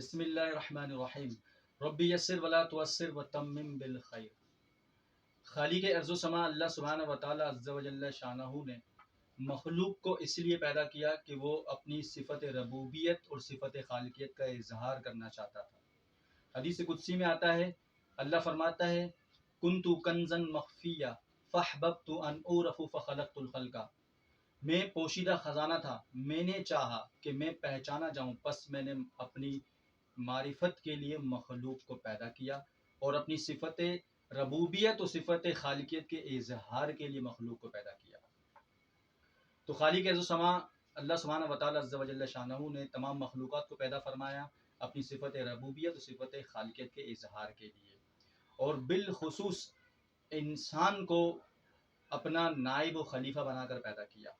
بسم اللہ الرحمن الرحیم ربی یسر ولا توسر وتمم بالخیر۔ خالق ارض و سما اللہ سبحانہ و تعالی عز و جل شانہ نے مخلوق کو اس لیے پیدا کیا کہ وہ اپنی صفت ربوبیت اور صفت خالقیت کا اظہار کرنا چاہتا تھا۔ حدیث قدسی میں آتا ہے، اللہ فرماتا ہے کنتُ کنزا مخفیہ فاحببت ان اعرف فخلقت الخلق۔ میں پوشیدہ خزانہ تھا، میں نے چاہا کہ میں پہچانا جاؤں، پس میں نے اپنی معرفت کے لیے مخلوق کو پیدا کیا اور اپنی صفت ربوبیت و صفت خالقیت کے اظہار کے لیے مخلوق کو پیدا کیا۔ تو خالق ارض و سما اللہ سبحانہ و تعالی عز و جل شانہ نے تمام مخلوقات کو پیدا فرمایا اپنی صفت ربوبیت و صفت خالقیت کے اظہار کے لیے، اور بالخصوص انسان کو اپنا نائب و خلیفہ بنا کر پیدا کیا۔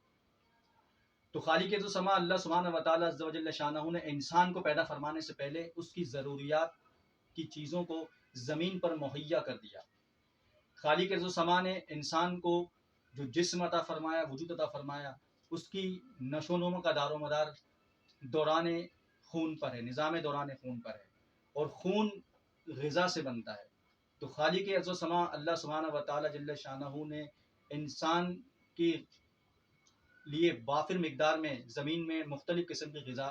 تو خالق ارض و سما اللہ سبحانہ و تعالی عز و جل شانہ نے انسان کو پیدا فرمانے سے پہلے اس کی ضروریات کی چیزوں کو زمین پر مہیا کر دیا۔ خالق ارض و سما نے انسان کو جو جسم عطا فرمایا، وجود عطا فرمایا، اس کی نشو و نما کا دار و مدار دوران خون پر ہے، نظام دوران خون پر ہے، اور خون غذا سے بنتا ہے۔ تو خالق ارض و سما اللہ سبحانہ و تعالی جل شانہ نے انسان کی لیے وافر مقدار میں زمین میں مختلف قسم کی غذا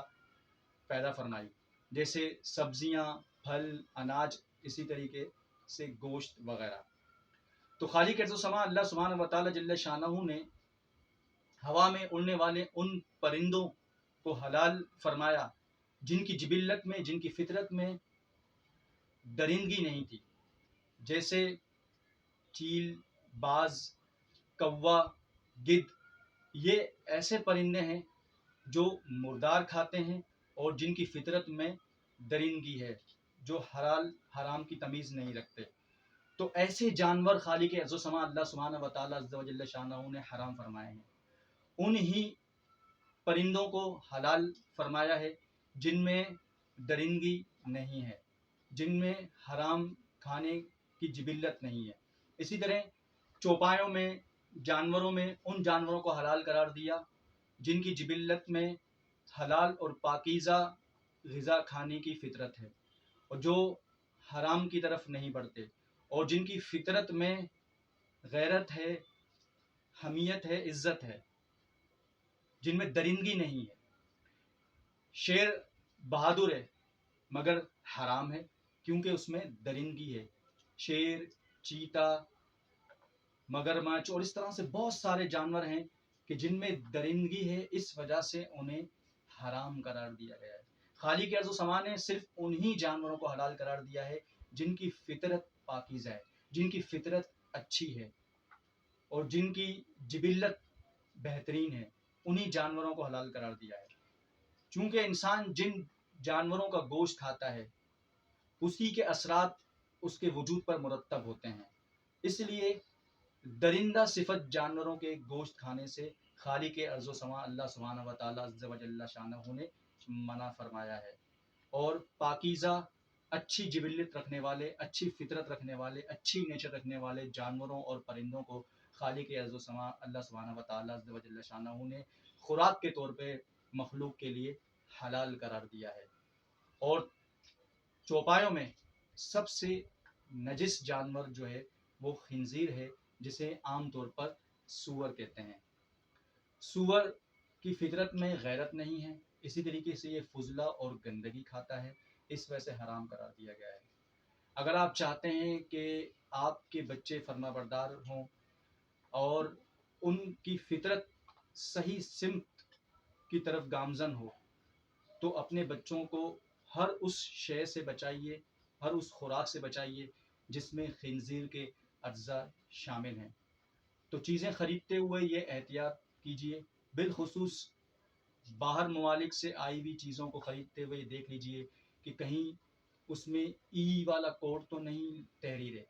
پیدا فرمائی، جیسے سبزیاں، پھل، اناج، اسی طریقے سے گوشت وغیرہ۔ تو خالق ارض و سما اللہ سبحانہ و تعالی جل شانہ نے ہوا میں اڑنے والے ان پرندوں کو حلال فرمایا جن کی جبلت میں، جن کی فطرت میں درندگی نہیں تھی، جیسے چیل، باز، کوا، گدھ۔ یہ ایسے پرندے ہیں جو مردار کھاتے ہیں اور جن کی فطرت میں درندگی ہے، جو حلال حرام کی تمیز نہیں رکھتے۔ تو ایسے جانور خالق ارض و سما اللہ سبحانہ و تعالی عز و جل شانہ نے حرام فرمائے ہیں۔ انہی پرندوں کو حلال فرمایا ہے جن میں درندگی نہیں ہے، جن میں حرام کھانے کی جبلت نہیں ہے۔ اسی طرح چوپایوں میں، جانوروں میں ان جانوروں کو حلال قرار دیا جن کی جبلت میں حلال اور پاکیزہ غذا کھانے کی فطرت ہے، اور جو حرام کی طرف نہیں بڑھتے، اور جن کی فطرت میں غیرت ہے، حمیت ہے، عزت ہے، جن میں درندگی نہیں ہے۔ شیر بہادر ہے مگر حرام ہے کیونکہ اس میں درندگی ہے۔ شیر، چیتا، مگرمچھ اور اس طرح سے بہت سارے جانور ہیں کہ جن میں درندگی ہے، اس وجہ سے انہیں حرام قرار دیا گیا ہے۔ خالق ارض و سما نے صرف انہی جانوروں کو حلال قرار دیا ہے جن کی فطرت پاکیزہ ہے، جن کی فطرت اچھی ہے اور جن کی جبلت بہترین ہے، انہی جانوروں کو حلال قرار دیا ہے۔ چونکہ انسان جن جانوروں کا گوشت کھاتا ہے اسی کے اثرات اس کے وجود پر مرتب ہوتے ہیں، اس لیے درندہ صفت جانوروں کے گوشت کھانے سے خالق ارض و سما اللہ سبحانہ و تعالی عز و جل شانہ نے منع فرمایا ہے، اور پاکیزہ اچھی جبلت رکھنے والے، اچھی فطرت رکھنے والے، اچھی نیچر رکھنے والے جانوروں اور پرندوں کو خالق ارض و سما اللہ سبحانہ و تعالی عز و جل شانہ نے خوراک کے طور پہ مخلوق کے لیے حلال قرار دیا ہے۔ اور چوپایوں میں سب سے نجس جانور جو ہے وہ خنزیر ہے، جسے عام طور پر سور کہتے ہیں۔ سور کی فطرت میں غیرت نہیں ہے، اسی طریقے سے یہ فضلہ اور گندگی کھاتا ہے، اس وجہ سے حرام قرار دیا گیا ہے۔ اگر آپ چاہتے ہیں کہ آپ کے بچے فرما بردار ہوں اور ان کی فطرت صحیح سمت کی طرف گامزن ہو، تو اپنے بچوں کو ہر اس شے سے بچائیے، ہر اس خوراک سے بچائیے جس میں خنزیر کے اجزاء شامل ہیں۔ تو چیزیں خریدتے ہوئے یہ احتیاط کیجیے، بالخصوص باہر ممالک سے آئی ہوئی چیزوں کو خریدتے ہوئے دیکھ لیجیے کہ کہیں اس میں ای والا کوڈ تو نہیں تحریر ہے۔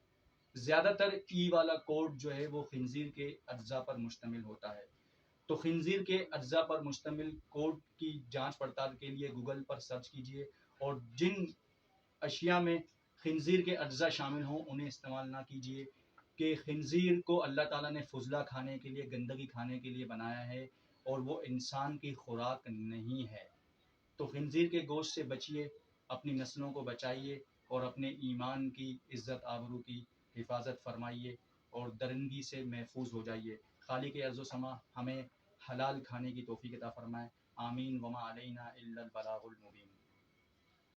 زیادہ تر ای والا کوڈ جو ہے وہ خنزیر کے اجزاء پر مشتمل ہوتا ہے۔ تو خنزیر کے اجزاء پر مشتمل کوڈ کی جانچ پڑتال کے لیے گوگل پر سرچ کیجیے، اور جن اشیاء میں خنزیر کے اجزاء شامل ہوں انہیں استعمال نہ کیجیے، کہ خنزیر کو اللہ تعالیٰ نے فضلہ کھانے کے لیے، گندگی کھانے کے لیے بنایا ہے، اور وہ انسان کی خوراک نہیں ہے۔ تو خنزیر کے گوشت سے بچیے، اپنی نسلوں کو بچائیے اور اپنے ایمان کی عزت آبرو کی حفاظت فرمائیے اور درندگی سے محفوظ ہو جائیے۔ خالق ارض و سما ہمیں حلال کھانے کی توفیق عطا فرمائے۔ آمین۔ وما علینا الا البلاغ المبین۔